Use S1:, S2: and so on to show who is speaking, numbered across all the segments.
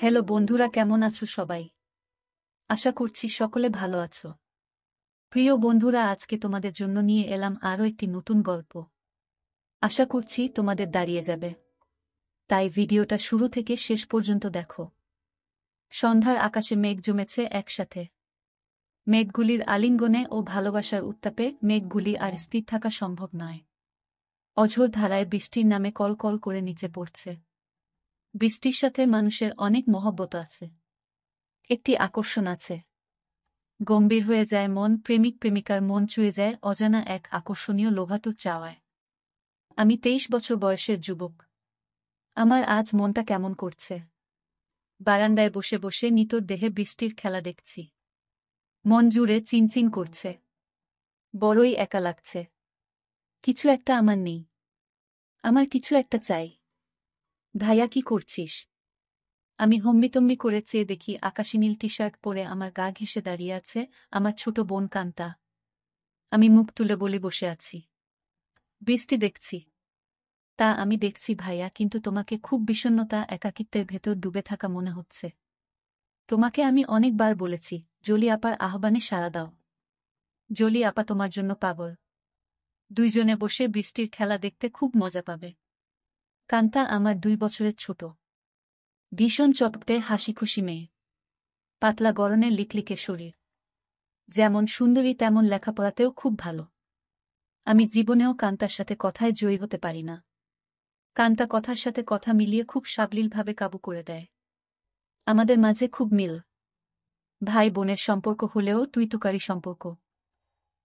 S1: Hello বন্ধুরা, কেমন আছো সবাই? আশা করছি সকলে ভালো আছো। প্রিয় বন্ধুরা, আজকে তোমাদের জন্য নিয়ে এলাম আরও একটি নতুন গল্প। আশা করছি তোমাদের দাঁড়িয়ে যাবে, তাই ভিডিওটা শুরু থেকে শেষ পর্যন্ত দেখো। সন্ধ্যার আকাশে মেঘ জমেছে একসাথে। মেঘগুলির আলিঙ্গনে ও ভালোবাসার উত্তাপে মেঘগুলি আর স্থির থাকা সম্ভব নয়। অঝোর ধারায় বৃষ্টির নামে কল কল করে নিচে পড়ছে। বৃষ্টির সাথে মানুষের অনেক মহব্বত আছে, একটি আকর্ষণ আছে। গম্ভীর হয়ে যায় মন, প্রেমিক প্রেমিকার মন ছুঁয়ে যায় অজানা এক আকর্ষণীয় লোভাতুর চাওয়ায়। আমি 23 বছর বয়সের যুবক। আমার আজ মনটা কেমন করছে। বারান্দায় বসে বসে নিতর দেহে বৃষ্টির খেলা দেখছি। মন জুড়ে চিনচিন করছে। বড়ই একা লাগছে। কিছু একটা আমার নেই। আমার কিছু একটা চাই। ভাইয়া, কি করছিস? আমি হম্বিতম্বি করে চেয়ে দেখি আকাশি নীল টি শার্ট পরে আমার গা ঘেঁষে দাঁড়িয়ে আছে আমার ছোট বোন কান্তা। আমি মুখ তুলে বলি, বসে আছি, বৃষ্টি দেখছি। তা আমি দেখছি ভাইয়া, কিন্তু তোমাকে খুব বিষণ্ণতা একাকিত্বের ভেতর ডুবে থাকা মনে হচ্ছে। তোমাকে আমি অনেকবার বলেছি, জলি আপার আহ্বানে সাড়া দাও। জলি আপা তোমার জন্য পাগল। দুইজনে বসে বৃষ্টির খেলা দেখতে খুব মজা পাবে। কান্তা আমার 2 বছরের ছোট, ভীষণ চটপটে হাসিখুশি মেয়ে। পাতলা গড়নের লিকলিকে শরীর। যেমন সুন্দরী তেমন লেখাপড়াতেও খুব ভালো। আমি জীবনেও কান্তার সাথে কথায় জয়ী হতে পারি না। কান্তা কথার সাথে কথা মিলিয়ে খুব সাবলীলভাবে কাবু করে দেয়। আমাদের মাঝে খুব মিল। ভাই বোনের সম্পর্ক হলেও তুই তুকারি সম্পর্ক।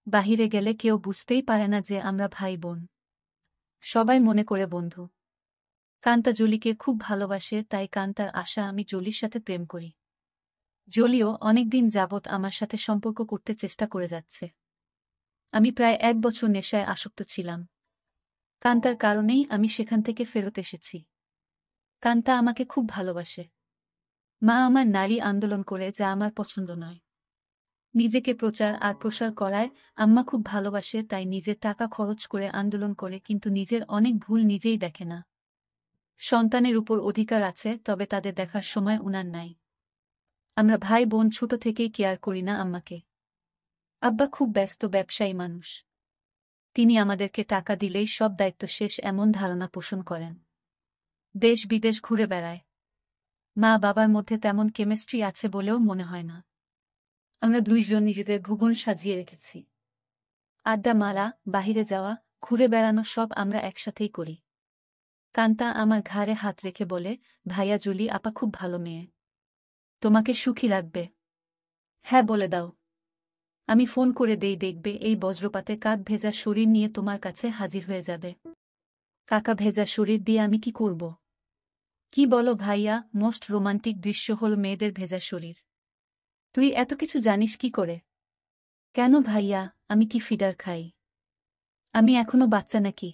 S1: বাহিরে গেলে কেউ বুঝতেই পারে না যে আমরা ভাই বোন। সবাই মনে করে বন্ধু। কান্তা জলিকে খুব ভালোবাসে, তাই কান্তার আশা আমি জলির সাথে প্রেম করি। জলিও অনেকদিন যাবৎ আমার সাথে সম্পর্ক করতে চেষ্টা করে যাচ্ছে। আমি প্রায় 1 বছর নেশায় আসক্ত ছিলাম। কান্তার কারণেই আমি সেখান থেকে ফেরত এসেছি। কান্তা আমাকে খুব ভালোবাসে। মা আমার নারী আন্দোলন করে, যা আমার পছন্দ নয়। নিজেকে প্রচার আর প্রসার করায় আম্মা খুব ভালোবাসে, তাই নিজের টাকা খরচ করে আন্দোলন করে, কিন্তু নিজের অনেক ভুল নিজেই দেখে না। সন্তানের উপর অধিকার আছে, তবে তাদের দেখার সময় উনার নাই। আমরা ভাই বোন ছোট থেকেই কেয়ার করি না আম্মাকে। আব্বা খুব ব্যস্ত ব্যবসায়ী মানুষ। তিনি আমাদেরকে টাকা দিলেই সব দায়িত্ব শেষ, এমন ধারণা পোষণ করেন। দেশ বিদেশ ঘুরে বেড়ায়। মা বাবার মধ্যে তেমন কেমিস্ট্রি আছে বলেও মনে হয় না। আমরা দুইজন নিজেদের ভুবন সাজিয়ে রেখেছি। আড্ডা মারা, বাহিরে যাওয়া, ঘুরে বেড়ানো সব আমরা একসাথেই করি। কান্তা আমার ঘাড়ে হাত রেখে বলে, ভাইয়া, জলি আপা খুব ভালো মেয়ে। তোমাকে সুখী রাখবে। হ্যাঁ বলে দাও। আমি ফোন করে দেই, দেখবে এই বজ্রপাতে কাক ভেজা শরীর নিয়ে তোমার কাছে হাজির হয়ে যাবে। কাকা ভেজা শরীর দিয়ে আমি কি করব? কি বলো ভাইয়া, মোস্ট রোমান্টিক দৃশ্য হল মেয়েদের ভেজা শরীর। তুই এত কিছু জানিস কি করে? কেন ভাইয়া, আমি কি ফিডার খাই? আমি এখনো বাচ্চা নাকি?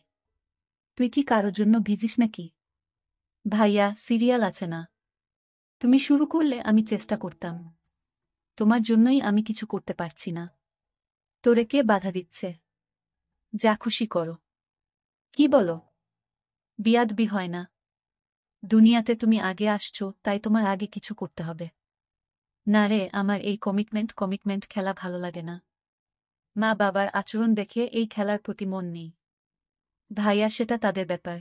S1: তুই কি কারো জন্য ভিজিস নাকি? ভাইয়া, সিরিয়াল আছে না? তুমি শুরু করলে আমি চেষ্টা করতাম। তোমার জন্যই আমি কিছু করতে পারছি না। তোরে কে বাধা দিচ্ছে? যা খুশি করো। কি বলো? বিয়াদবি হয় না। দুনিয়াতে তুমি আগে আসছো, তাই তোমার আগে কিছু করতে হবে। না রে, আমার এই কমিটমেন্ট খেলা ভালো লাগে না। মা বাবার আচরণ দেখে এই খেলার প্রতি মন নেই। ভাইয়া, সেটা তাদের ব্যাপার।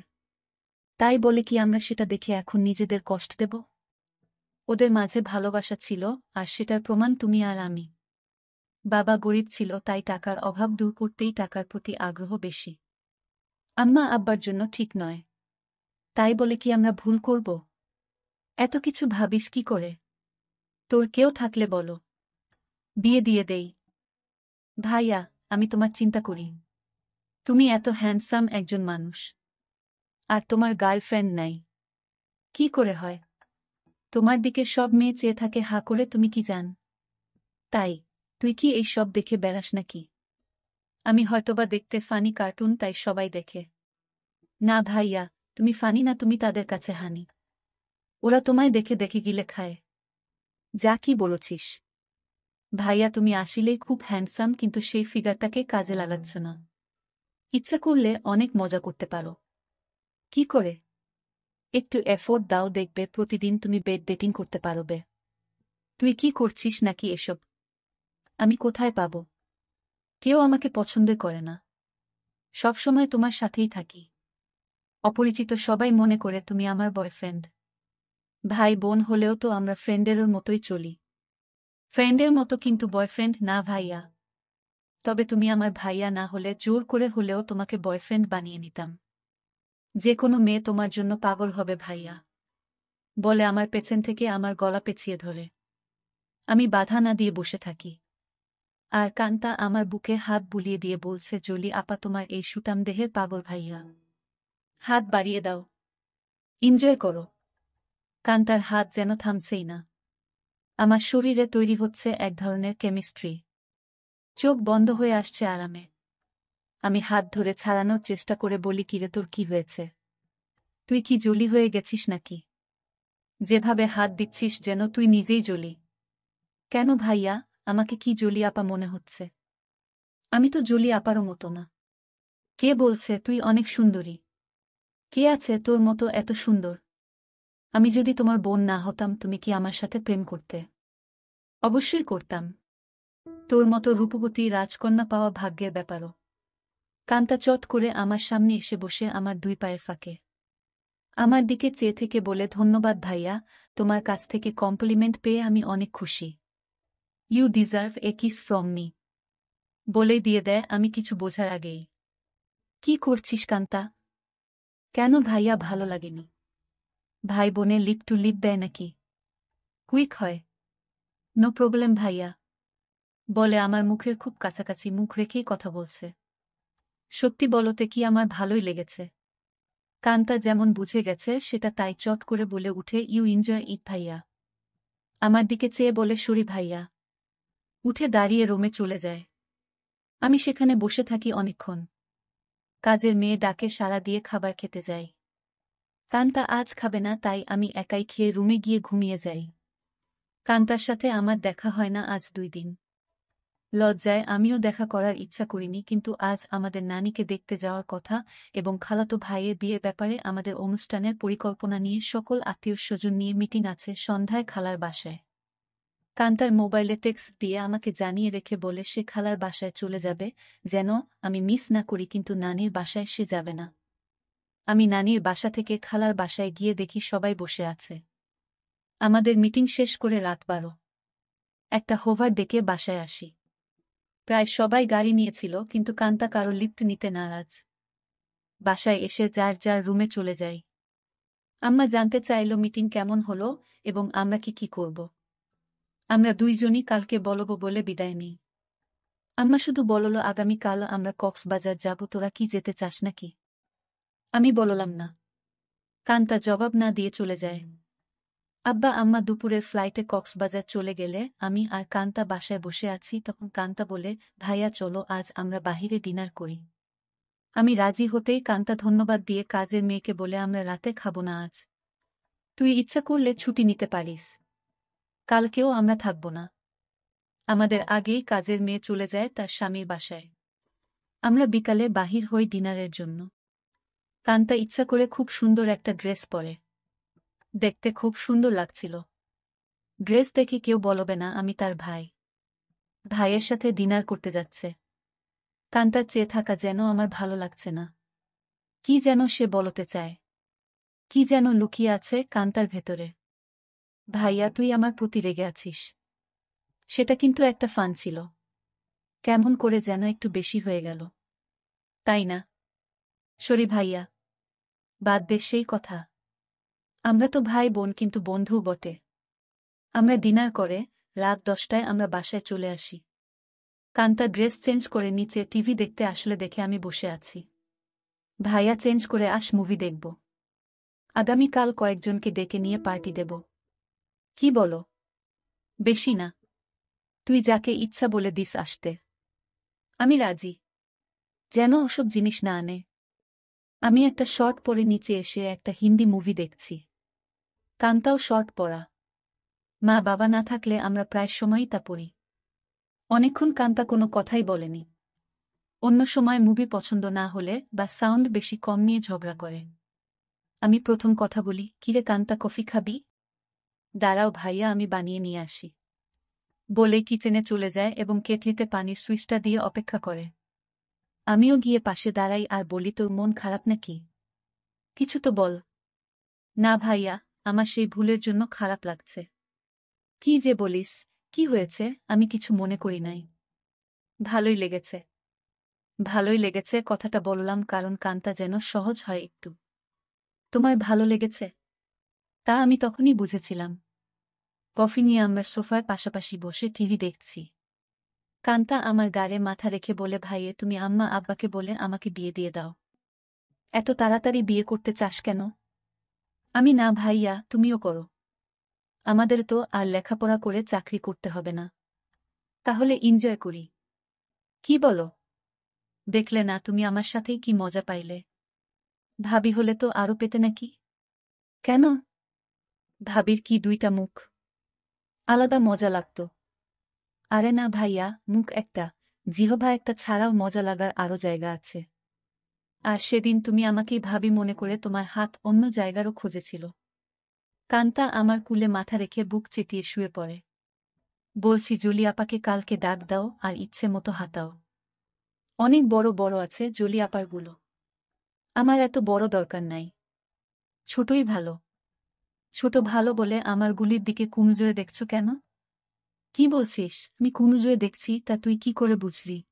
S1: তাই বলে কি আমরা সেটা দেখে এখন নিজেদের কষ্ট দেব? ওদের মাঝে ভালোবাসা ছিল, আর সেটার প্রমাণ তুমি আর আমি। বাবা গরিব ছিল, তাই টাকার অভাব দূর করতেই টাকার প্রতি আগ্রহ বেশি। আম্মা আব্বার জন্য ঠিক নয়। তাই বলে কি আমরা ভুল করব? এত কিছু ভাবিস কি করে? তোর কেউ থাকলে বলো, বিয়ে দিয়ে দেই। ভাইয়া, আমি তোমার চিন্তা করি। তুমি এত হ্যান্ডসাম একজন মানুষ, আর তোমার গার্লফ্রেন্ড নাই। কি করে হয়? তোমার দিকে সব মেয়ে চেয়ে থাকে হা করে, তুমি কি জান? তাই তুই কি এই সব দেখে বেড়াস নাকি? আমি হয়তোবা দেখতে ফানি কার্টুন, তাই সবাই দেখে। না ভাইয়া, তুমি ফানি না, তুমি তাদের কাছে হানি। ওরা তোমায় দেখে দেখে গিলে খায়। যা কি বলছিস? ভাইয়া, তুমি আসলেই খুব হ্যান্ডসাম, কিন্তু সেই ফিগারটাকে কাজে লাগাচ্ছ না। ইচ্ছা করলে অনেক মজা করতে পারো। কি করে? একটু এফোর্ট দাও, দেখবে প্রতিদিন তুমি বেড ডেটিং করতে পারবে। তুই কি করছিস নাকি এসব? আমি কোথায় পাব? কেউ আমাকে পছন্দ করে না। সবসময় তোমার সাথেই থাকি। অপরিচিত সবাই মনে করে তুমি আমার বয়ফ্রেন্ড। ভাই বোন হলেও তো আমরা ফ্রেন্ডের মতোই চলি। ফ্রেন্ডের মতো, কিন্তু বয়ফ্রেন্ড না ভাইয়া। তবে তুমি আমার ভাইয়া না হলে জোর করে হলেও তোমাকে বয়ফ্রেন্ড বানিয়ে নিতাম। যে কোনো মেয়ে তোমার জন্য পাগল হবে ভাইয়া, বলে আমার পেছন থেকে আমার গলা পেঁচিয়ে ধরে। আমি বাধা না দিয়ে বসে থাকি। আর কান্তা আমার বুকে হাত বুলিয়ে দিয়ে বলছে, জলি আপা তোমার এই সুটাম দেহের পাগল ভাইয়া। হাত বাড়িয়ে দাও, এনজয় করো। কান্তার হাত যেন থামছেই না। আমার শরীরে তৈরি হচ্ছে এক ধরনের কেমিস্ট্রি। চোখ বন্ধ হয়ে আসছে আরামে। আমি হাত ধরে ছাড়ানোর চেষ্টা করে বলি, কিরে তোর কি হয়েছে? তুই কি জলি হয়ে গেছিস নাকি? যেভাবে হাত দিচ্ছিস যেন তুই নিজেই জলি। কেন ভাইয়া, আমাকে কি জলি আপা মনে হচ্ছে? আমি তো জলি আপারও মতো না। কে বলছে তুই অনেক সুন্দরী? কে আছে তোর মতো এত সুন্দর? আমি যদি তোমার বোন না হতাম, তুমি কি আমার সাথে প্রেম করতে? অবশ্যই করতাম। তোর মতো রূপবতী রাজকন্যা পাওয়া ভাগ্যের ব্যাপারও। কান্তা চট করে আমার সামনে এসে বসে আমার দুই পায়ের ফাঁকে। আমার দিকে চেয়ে থেকে বলে, ধন্যবাদ ভাইয়া, তোমার কাছ থেকে কমপ্লিমেন্ট পেয়ে আমি অনেক খুশি। You deserve a kiss from me. বলেই দিয়ে দেয় আমি কিছু বোঝার আগেই। কি করছিস কান্তা? কেন ভাইয়া, ভালো লাগেনি? ভাই বোনে লিপ টু লিপ দেয় নাকি? কুইক হয়? নো প্রবলেম ভাইয়া, বলে আমার মুখের খুব কাছাকাছি মুখ রেখেই কথা বলছে। সত্যি বলতে কি আমার ভালোই লেগেছে। কান্তা যেমন বুঝে গেছে সেটা তাই চট করে বলে উঠে, ইউ এনজয় ইট ভাইয়া। আমার দিকে চেয়ে বলে, সরি ভাইয়া। উঠে দাঁড়িয়ে রুমে চলে যায়। আমি সেখানে বসে থাকি অনেকক্ষণ। কাজের মেয়ে ডাকে সাড়া দিয়ে খাবার খেতে যাই। কান্তা আজ খাবে না, তাই আমি একাই খেয়ে রুমে গিয়ে ঘুমিয়ে যাই। কান্তার সাথে আমার দেখা হয় না আজ 2 দিন। লজ্জায় আমিও দেখা করার ইচ্ছা করিনি, কিন্তু আজ আমাদের নানিকে দেখতে যাওয়ার কথা এবং খালাতো ভাইয়ের বিয়ের ব্যাপারে আমাদের অনুষ্ঠানের পরিকল্পনা নিয়ে সকল আত্মীয়স্বজন নিয়ে মিটিং আছে সন্ধ্যায় খালার বাসায়। কান্তার মোবাইলে টেক্সট দিয়ে আমাকে জানিয়ে রেখে বলে সে খালার বাসায় চলে যাবে, যেন আমি মিস না করি, কিন্তু নানির বাসায় সে যাবে না। আমি নানির বাসা থেকে খালার বাসায় গিয়ে দেখি সবাই বসে আছে। আমাদের মিটিং শেষ করে রাত 12। একটা হোভার ডেকে বাসায় আসি। প্রায় সবাই গাড়ি নিয়েছিল, কিন্তু কান্তা কারো লিফট নিতে নারাজ। বাসায় এসে যার যার রুমে চলে যাই। আম্মা জানতে চাইল মিটিং কেমন হলো এবং আমরা কি করব। আমরা দুইজনই কালকে বলবো বলে বিদায় নিই। আম্মা শুধু বলল, আগামীকাল আমরা কক্সবাজার যাব, তোরা কি যেতে চাস নাকি? আমি বললাম না। কান্তা জবাব না দিয়ে চলে যায়। আব্বা আম্মা দুপুরের ফ্লাইটে কক্সবাজার চলে গেলে আমি আর কান্তা বাসায় বসে আছি। তখন কান্তা বলে, ভাইয়া চলো আজ আমরা বাহিরে ডিনার করি। আমি রাজি হতেই কান্তা ধন্যবাদ দিয়ে কাজের মেয়েকে বলে, আমরা রাতে খাবো না আজ। তুই ইচ্ছা করলে ছুটি নিতে পারিস। কালকেও আমরা থাকব না। আমাদের আগেই কাজের মেয়ে চলে যায় তার স্বামীর বাসায়। আমরা বিকালে বাহির হই ডিনারের জন্য। কান্তা ইচ্ছা করে খুব সুন্দর একটা ড্রেস পরে। দেখতে খুব সুন্দর লাগছিল। ড্রেস দেখে কেউ বলবে না আমি তার ভাই। ভাইয়ের সাথে ডিনার করতে যাচ্ছে। কান্তার চেয়ে থাকা যেন আমার ভালো লাগছে না। কি যেন সে বলতে চায়। কি যেন লুকিয়ে আছে কান্তার ভেতরে। ভাইয়া, তুই আমার প্রতি রেগে আছিস। সেটা কিন্তু একটা ফান ছিল। কেমন করে যেন একটু বেশি হয়ে গেল, তাই না? সরি ভাইয়া, বাদ দে সেই কথা। আমরা তো ভাই বোন, কিন্তু বন্ধু বটে। আমরা ডিনার করে রাত 10টায় আমরা বাসায় চলে আসি। কান্তা ড্রেস চেঞ্জ করে নিচে টিভি দেখতে আসলে দেখে আমি বসে আছি। ভাইয়া চেঞ্জ করে আস, মুভি দেখব। আগামীকাল কয়েকজনকে ডেকে নিয়ে পার্টি দেব। কি বলো? বেশি না। তুই যাকে ইচ্ছা বলে দিস আসতে। আমি রাজি। যেন ওসব জিনিস না আনে। আমি একটা শর্ট পরে নিচে এসে একটা হিন্দি মুভি দেখছি। কান্তাও শর্ট পরা। মা বাবা না থাকলে আমরা প্রায় সময়ই তা পড়ি। অনেকক্ষণ কান্তা কোনো কথাই বলেনি। অন্য সময় মুভি পছন্দ না হলে বা সাউন্ড বেশি কম নিয়ে ঝগড়া করে। আমি প্রথম কথা বলি, কিরে কান্তা, কফি খাবি? দাঁড়াও ভাইয়া, আমি বানিয়ে নিয়ে আসি। বলে কিচেনে চলে যায় এবং কেটলিতে পানির সুইচটা দিয়ে অপেক্ষা করে। আমিও গিয়ে পাশে দাঁড়াই আর বলি, তোর মন খারাপ নাকি? কিছু তো বল। না ভাইয়া, আমার সেই ভুলের জন্য খারাপ লাগছে। কি যে বলিস, কি হয়েছে? আমি কিছু মনে করি নাই। ভালোই লেগেছে। ভালোই লেগেছে কথাটা বললাম কারণ কান্তা যেন সহজ হয় একটু। তোমার ভালো লেগেছে? তা আমি তখনই বুঝেছিলাম। কফি নিয়ে আমরা সোফায় পাশাপাশি বসে টিভি দেখছি। কান্তা আমার গাড়ে মাথা রেখে বলে, ভাইয়ে তুমি আম্মা আব্বাকে বলে আমাকে বিয়ে দিয়ে দাও। এত তাড়াতাড়ি বিয়ে করতে চাস কেন? আমি, না ভাইয়া, তুমিও করো। আমাদের তো আর লেখাপড়া করে চাকরি করতে হবে না। তাহলে এনজয় করি। কি বলো? দেখলে না তুমি আমার সাথেই কি মজা পাইলে? ভাবি হলে তো আরো পেতে নাকি? কেন? ভাবির কি দুইটা মুখ? আলাদা মজা লাগত। আরে না ভাইয়া, মুখ একটা, জিহ্বা একটা ছাড়াও মজা লাগার আরও জায়গা আছে। আর সেদিন তুমি আমাকেই ভাবি মনে করে তোমার হাত অন্য জায়গারও খুঁজেছিল। কান্তা আমার কুলে মাথা রেখে বুক চেতিয়ে শুয়ে পড়ে। বলছি, জলি আপাকে কালকে ডাক দাও আর ইচ্ছে মতো হাতাও। অনেক বড় বড় আছে জলি আপারগুলো। আমার এত বড় দরকার নাই। ছোটই ভালো। ছোট ভালো বলে আমার গুলির দিকে কুনজরে দেখছ কেন? কি বলছিস? আমি কুনজরে দেখছি তা তুই কি করে বুঝলি?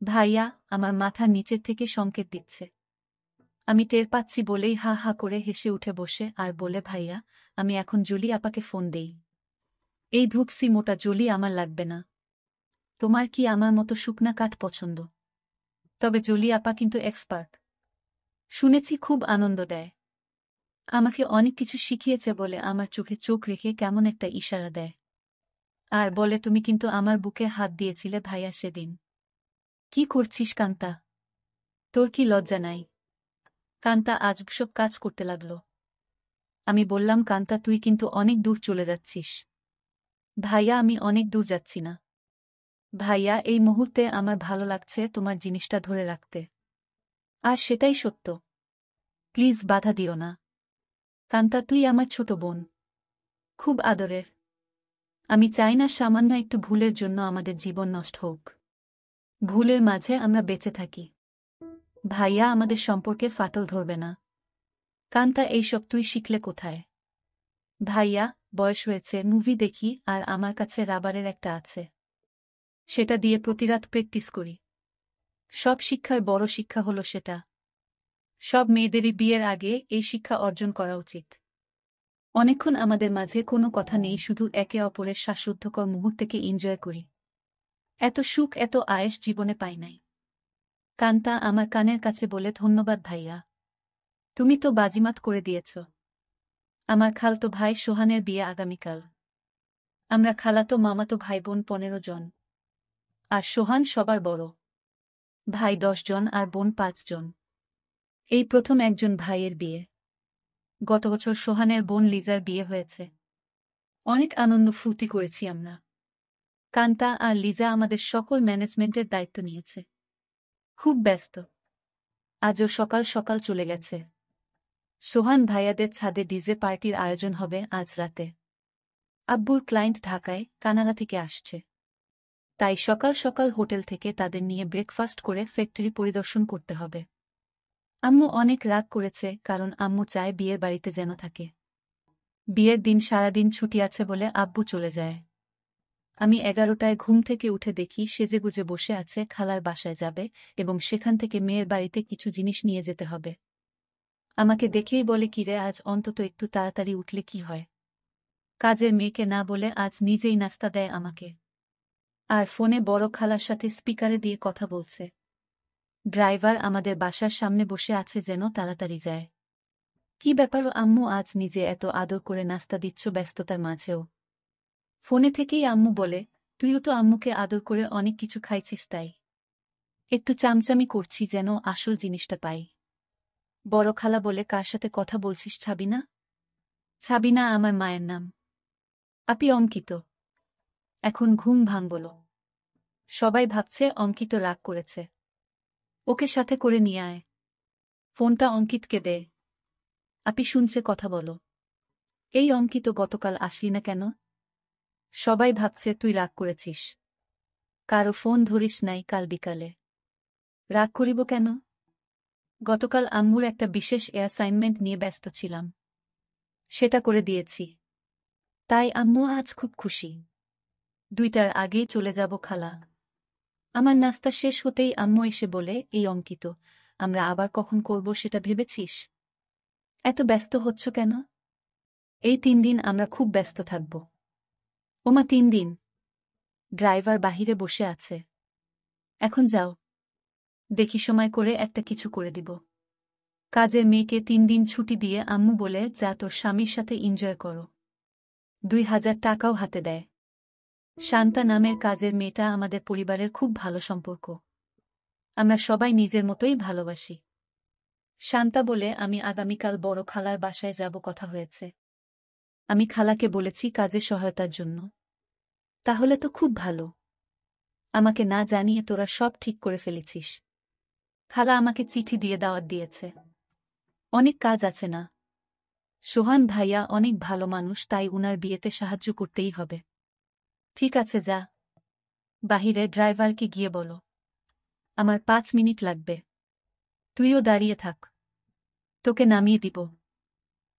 S1: ভাইয়া আমার মাথার নিচের থেকে সংকেত দিচ্ছে। আমি টের পাচ্ছি বলেই হা হা করে হেসে উঠে বসে আর বলে, ভাইয়া আমি এখন জলি আপাকে ফোন দেই। এই ধূপসি মোটা জলি আমার লাগবে না। তোমার কি আমার মতো শুকনা কাঠ পছন্দ? তবে জলি আপা কিন্তু এক্সপার্ট। শুনেছি খুব আনন্দ দেয়। আমাকে অনেক কিছু শিখিয়েছে বলে আমার চোখে চোখ রেখে কেমন একটা ইশারা দেয়। আর বলে, তুমি কিন্তু আমার বুকে হাত দিয়েছিলে ভাইয়া সেদিন। কি করছিস কান্তা? তোর কি লজ্জা নাই? কান্তা আজব সব কাজ করতে লাগল। আমি বললাম, কান্তা তুই কিন্তু অনেক দূর চলে যাচ্ছিস। ভাইয়া আমি অনেক দূর যাচ্ছি না। ভাইয়া এই মুহূর্তে আমার ভালো লাগছে তোমার জিনিসটা ধরে রাখতে। আর সেটাই সত্য। প্লিজ বাধা দিও না। কান্তা তুই আমার ছোট বোন। খুব আদরের। আমি চাই না সামান্য একটু ভুলের জন্য আমাদের জীবন নষ্ট হোক। ভুলের মাঝে আমরা বেঁচে থাকি। ভাইয়া আমাদের সম্পর্কে ফাটল ধরবে না। কান্তা এইসব তুই শিখলে কোথায়? ভাইয়া বয়স হয়েছে, মুভি দেখি আর আমার কাছে রাবারের একটা আছে। সেটা দিয়ে প্রতিরাত প্র্যাকটিস করি। সব শিক্ষার বড় শিক্ষা হলো সেটা। সব মেয়েদেরই বিয়ের আগে এই শিক্ষা অর্জন করা উচিত। অনেকক্ষণ আমাদের মাঝে কোনো কথা নেই, শুধু একে অপরের শ্বাসরুদ্ধকর মুহূর্তকে এনজয় করি। এত সুখ এত আয়েশ জীবনে পাই নাই। কান্তা আমার কানের কাছে বলে, ধন্যবাদ ভাইয়া। তুমি তো বাজিমাত করে দিয়েছ। আমার খালতো ভাই সোহানের বিয়ে আগামীকাল। আমরা খালাতো মামাতো ভাই বোন 15 জন। আর সোহান সবার বড়। ভাই 10 জন আর বোন 5 জন। এই প্রথম একজন ভাইয়ের বিয়ে। গত বছর সোহানের বোন লিজার বিয়ে হয়েছে। অনেক আনন্দ ফুর্তি করেছি আমরা। কান্তা আর লিজা আমাদের সকল ম্যানেজমেন্টের দায়িত্ব নিয়েছে। খুব ব্যস্ত। আজও সকাল সকাল চলে গেছে। সোহান ভাইয়াদের ছাদে ডিজে পার্টির আয়োজন হবে আজ রাতে। আব্বুর ক্লায়েন্ট ঢাকায় কানাডা থেকে আসছে। তাই সকাল সকাল হোটেল থেকে তাদের নিয়ে ব্রেকফাস্ট করে ফ্যাক্টরি পরিদর্শন করতে হবে। আম্মু অনেক রাগ করেছে কারণ আম্মু চায় বিয়ের বাড়িতে যেন থাকে। বিয়ের দিন সারাদিন ছুটি আছে বলে আব্বু চলে যায়। আমি 11টায় ঘুম থেকে উঠে দেখি সেজেগুজে বসে আছে, খালার বাসায় যাবে এবং সেখান থেকে মেয়ের বাড়িতে কিছু জিনিস নিয়ে যেতে হবে। আমাকে দেখেই বলে, কিরে আজ অন্তত একটু তাড়াতাড়ি উঠলে কি হয়? কাজের মেয়েকে না বলে আজ নিজেই নাস্তা দেয় আমাকে। আর ফোনে বড় খালার সাথে স্পিকারে দিয়ে কথা বলছে। ড্রাইভার আমাদের বাসার সামনে বসে আছে যেন তাড়াতাড়ি যায়। কি ব্যাপারও আম্মু আজ নিজে এত আদর করে নাস্তা দিচ্ছ ব্যস্ততার মাঝেও? ফোনে থেকেই আম্মু বলে, তুইও তো আম্মুকে আদর করে অনেক কিছু খাইছিস তাই একটু চামচামি করছি যেন আসল জিনিসটা পাই। বড় খালা বলে, কার সাথে কথা বলছিস ছাবিনা? ছাবিনা আমার মায়ের নাম। আপি অঙ্কিত। এখন ঘুম ভাঙল। সবাই ভাবছে অঙ্কিত রাগ করেছে। ওকে সাথে করে নিয়ে আয়। ফোনটা অঙ্কিতকে দে। আপি শুনছে, কথা বলো। এই অঙ্কিত, গতকাল আসলি না কেন? সবাই ভাবছে তুই রাগ করেছিস। কারো ফোন ধরিস নাই কাল বিকালে। রাগ করিব কেন? গতকাল আম্মুর একটা বিশেষ অ্যাসাইনমেন্ট নিয়ে ব্যস্ত ছিলাম, সেটা করে দিয়েছি। তাই আম্মু আজ খুব খুশি। 2টার আগেই চলে যাব খালা। আমার নাস্তা শেষ হতেই আম্মু এসে বলে, এই অঙ্কিত, আমরা আবার কখন করব সেটা ভেবেছিস? এত ব্যস্ত হচ্ছ কেন? এই 3 দিন আমরা খুব ব্যস্ত থাকব। ওমা, 3 দিন? ড্রাইভার বাহিরে বসে আছে। এখন যাও, দেখি সময় করে একটা কিছু করে দিব। কাজের মেয়েকে 3 দিন ছুটি দিয়ে আম্মু বলে, যা তোর স্বামীর সাথে এনজয় করো। 2000 টাকাও হাতে দেয়। শান্তা নামের কাজের মেয়েটা আমাদের পরিবারের খুব ভালো সম্পর্ক। আমরা সবাই নিজের মতোই ভালোবাসি। শান্তা বলে, আমি আগামীকাল বড় খালার বাসায় যাব, কথা হয়েছে। আমি খালাকে বলেছি কাজে সহায়তার জন্য। তাহলে তো খুব ভালো। আমাকে না জানিয়ে তোরা সব ঠিক করে ফেলেছিস। খালা আমাকে চিঠি দিয়ে দাওয়াত দিয়েছে। অনেক কাজ আছে না? সোহান ভাইয়া অনেক ভালো মানুষ, তাই উনার বিয়েতে সাহায্য করতেই হবে। ঠিক আছে, যা। বাহিরে ড্রাইভারকে গিয়ে বলো আমার 5 মিনিট লাগবে। তুইও দাঁড়িয়ে থাক, তোকে নামিয়ে দিব।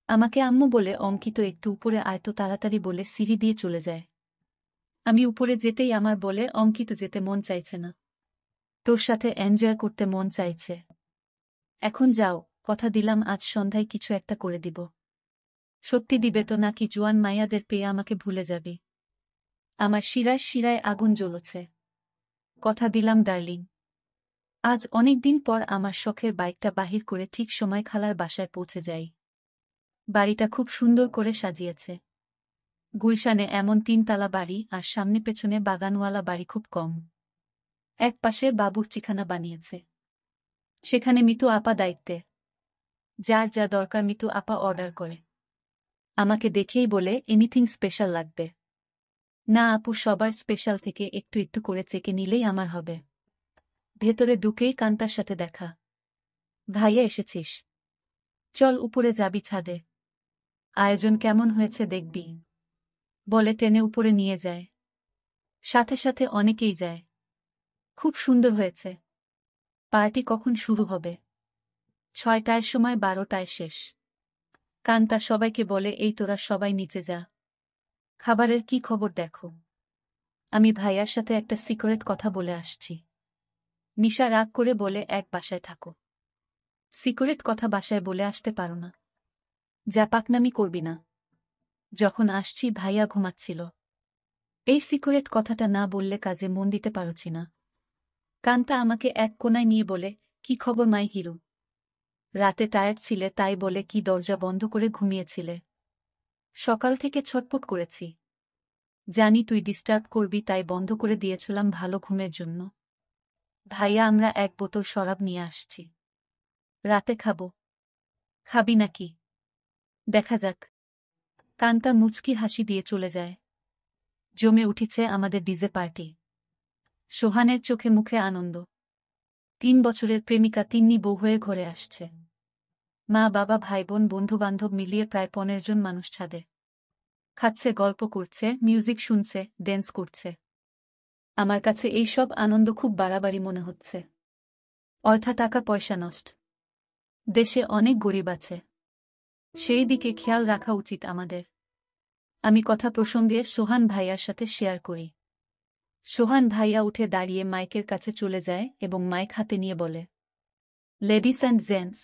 S1: আমাকে আম্মু বলে, অঙ্কিত একটু উপরে আয় তো তাড়াতাড়ি বলে সিঁড়ি দিয়ে চলে যায়। আমি উপরে যেতেই আমার বলে, অঙ্কিত যেতে মন চাইছে না, তোর সাথে এনজয় করতে মন চাইছে। এখন যাও, কথা দিলাম আজ সন্ধ্যায় কিছু একটা করে দিব। সত্যি দিবে তো, নাকি জোয়ান মাইয়াদের পেয়ে আমাকে ভুলে যাবি? আমার শিরায় শিরায় আগুন জ্বলছে। কথা দিলাম ডার্লিং। আজ অনেক দিন পর আমার শখের বাইকটা বাহির করে ঠিক সময় খালার বাসায় পৌঁছে যাই। বাড়িটা খুব সুন্দর করে সাজিয়েছে। গুলশানে এমন 3 তলা বাড়ি আর সামনে পেছনে বাগানওয়ালা বাড়ি খুব কম। এক পাশে বাবুর্চিখানা বানিয়েছে, সেখানে মিতু আপা দায়িত্বে। যার যা দরকার মিতু আপা অর্ডার করে। আমাকে দেখেই বলে, এনিথিং স্পেশাল লাগবে? না আপু, সবার স্পেশাল থেকে একটু একটু করে চেকে নিলেই আমার হবে। ভেতরে ঢুকেই কান্তার সাথে দেখা। ভাইয়া এসেছিস? চল উপরে যাবি, ছাদে। আয়োজন কেমন হয়েছে দেখবি, বলে টেনে উপরে নিয়ে যায়। সাথে সাথে অনেকেই যায়। খুব সুন্দর হয়েছে। পার্টি কখন শুরু হবে? 6টার সময়, 12টায় শেষ। কান্তা সবাইকে বলে, এই তোরা সবাই নিচে যা, খাবারের কি খবর দেখো। আমি ভাইয়ার সাথে একটা সিক্রেট কথা বলে আসছি। নিশা রাগ করে বলে, এক বাসায় থাকো, সিক্রেট কথা বাসায় বলে আসতে পারো না? যা, পাকনামি করবি না। যখন আসছি ভাইয়া ঘুমাচ্ছিল। এই সিক্রেট কথাটা না বললে কাজে মন দিতে পারছি না। কান্তা আমাকে এক কোণায় নিয়ে বলে, কি খবর মাই হিরো? রাতে টায়ার্ড ছিলে তাই বলে কি দরজা বন্ধ করে ঘুমিয়েছিলে? সকাল থেকে ছটপট করেছি, জানি তুই ডিস্টার্ব করবি তাই বন্ধ করে দিয়েছিলাম ভালো ঘুমের জন্য। ভাইয়া, আমরা 1 বোতল শরাব নিয়ে আসছি, রাতে খাবো। খাবি নাকি? দেখা যাক। কান্তা মুচকি হাসি দিয়ে চলে যায়। জমে উঠেছে আমাদের ডিজে পার্টি। সোহানের চোখে মুখে আনন্দ। 3 বছরের প্রেমিকা তিন্নি বউ হয়ে ঘরে আসছে। মা বাবা ভাই বোন বন্ধুবান্ধব মিলিয়ে প্রায় 15 জন মানুষ ছাদে। খাচ্ছে, গল্প করছে, মিউজিক শুনছে, ড্যান্স করছে। আমার কাছে এই সব আনন্দ খুব বাড়াবাড়ি মনে হচ্ছে। অযথা টাকা পয়সা নষ্ট। দেশে অনেক গরিব আছে, সেই দিকে খেয়াল রাখা উচিত আমাদের। আমি কথা প্রসঙ্গে সোহান ভাইয়ার সাথে শেয়ার করি। সোহান ভাইয়া উঠে দাঁড়িয়ে মাইকের কাছে চলে যায় এবং মাইক হাতে নিয়ে বলে, লেডিস অ্যান্ড জেন্টস,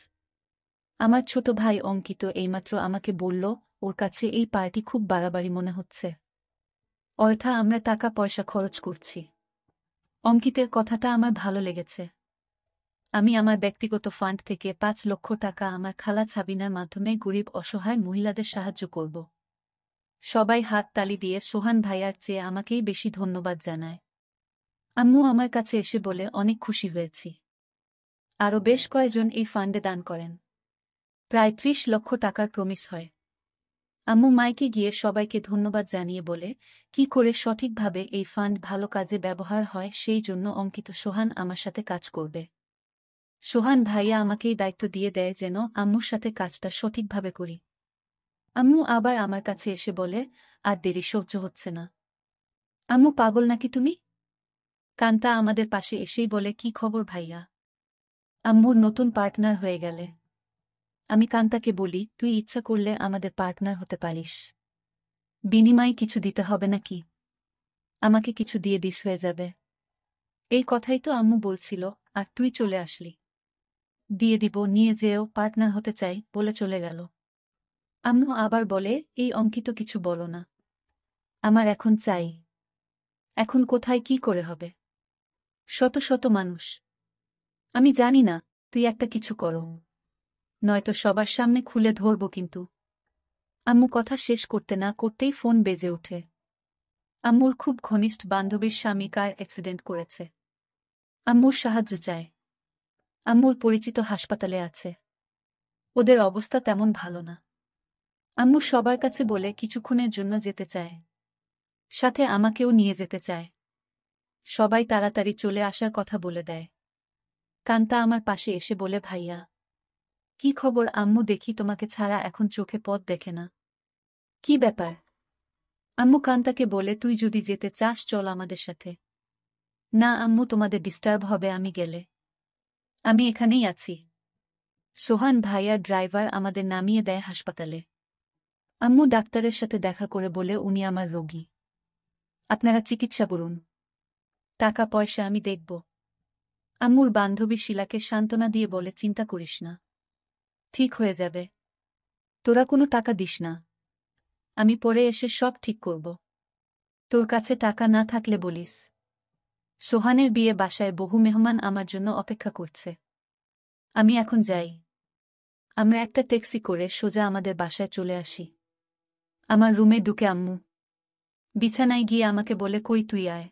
S1: আমার ছোট ভাই অঙ্কিত এইমাত্র আমাকে বলল ওর কাছে এই পার্টি খুব বাড়াবাড়ি মনে হচ্ছে। অযথা আমরা টাকা পয়সা খরচ করছি। অঙ্কিতের কথাটা আমার ভালো লেগেছে। আমি আমার ব্যক্তিগত ফান্ড থেকে 5 লক্ষ টাকা আমার খালা ছাবিনার মাধ্যমে গরিব অসহায় মহিলাদের সাহায্য করব। সবাই হাত তালি দিয়ে সোহান ভাইয়ার চেয়ে আমাকেই বেশি ধন্যবাদ জানায়। আম্মু আমার কাছে এসে বলে, অনেক খুশি হয়েছি। আরও বেশ কয়েকজন এই ফান্ডে দান করেন। প্রায় 30 লক্ষ টাকার প্রমিস হয়। আম্মু মাইকে গিয়ে সবাইকে ধন্যবাদ জানিয়ে বলে, কি করে সঠিকভাবে এই ফান্ড ভালো কাজে ব্যবহার হয় সেই জন্য অঙ্কিত সোহান আমার সাথে কাজ করবে। সোহান ভাইয়া আমাকেই দায়িত্ব দিয়ে দেয় যেন আম্মুর সাথে কাজটা সঠিকভাবে করি। আম্মু আবার আমার কাছে এসে বলে, আর দেরি সহ্য হচ্ছে না। আম্মু পাগল নাকি তুমি? কান্তা আমাদের পাশে এসেই বলে, কি খবর ভাইয়া? আম্মুর নতুন পার্টনার হয়ে গেলে। আমি কান্তাকে বলি, তুই ইচ্ছা করলে আমাদের পার্টনার হতে পারিস। বিনিময়ে কিছু দিতে হবে নাকি? আমাকে কিছু দিয়ে দিস হয়ে যাবে। এই কথাই তো আম্মু বলছিল, আর তুই চলে আসলি। দিয়ে দিব, নিয়ে যেও, পার্টনার হতে চাই বলে চলে গেল। আম্মু আবার বলে, এই অঙ্কিত কিছু বলো না। আমার এখন চাই। এখন কোথায় কি করে হবে? শত শত মানুষ। আমি জানি না, তুই একটা কিছু করো। নয়তো সবার সামনে খুলে ধরব কিন্তু। আম্মু কথা শেষ করতে না করতেই ফোন বেজে ওঠে। আম্মুর খুব ঘনিষ্ঠ বান্ধবীর স্বামী কার অ্যাক্সিডেন্ট করেছে। আম্মুর সাহায্য চায়। আম্মুর পরিচিত হাসপাতালে আছে। ওদের অবস্থা তেমন ভালো না। আম্মু সবার কাছে বলে কিছুক্ষণের জন্য যেতে চায়। সাথে আমাকেও নিয়ে যেতে চায়। সবাই তাড়াতাড়ি চলে আসার কথা বলে দেয়। কান্তা আমার পাশে এসে বলে, ভাইয়া কি খবর? আম্মু দেখি তোমাকে ছাড়া এখন চোখে পথ দেখে না। কি ব্যাপার? আম্মু কান্তাকে বলে, তুই যদি যেতে চাস চল আমাদের সাথে। না আম্মু, তোমাদের ডিস্টার্ব হবে আমি গেলে। আমি এখানেই আছি। সোহান ভাইয়া ড্রাইভার আমাদের নামিয়ে দেয় হাসপাতালে। আম্মু ডাক্তারের সাথে দেখা করে বলে, উনি আমার রোগী। আপনারা চিকিৎসা করুন। টাকা পয়সা আমি দেখব। আম্মুর বান্ধবী শিলাকে সান্ত্বনা দিয়ে বলে, চিন্তা করিস না, ঠিক হয়ে যাবে। তোরা কোনো টাকা দিস না। আমি পরে এসে সব ঠিক করব। তোর কাছে টাকা না থাকলে বলিস। সোহানের বিয়ে বাসায় বহু মেহমান আমার জন্য অপেক্ষা করছে। আমি এখন যাই। আমরা একটা ট্যাক্সি করে সোজা আমাদের বাসায় চলে আসি। আমার রুমে ঢুকে আম্মু বিছানায় গিয়ে আমাকে বলে, কই তুই আয়।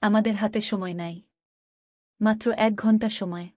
S1: আমাদের হাতে সময় নাই। মাত্র 1 ঘন্টা সময়।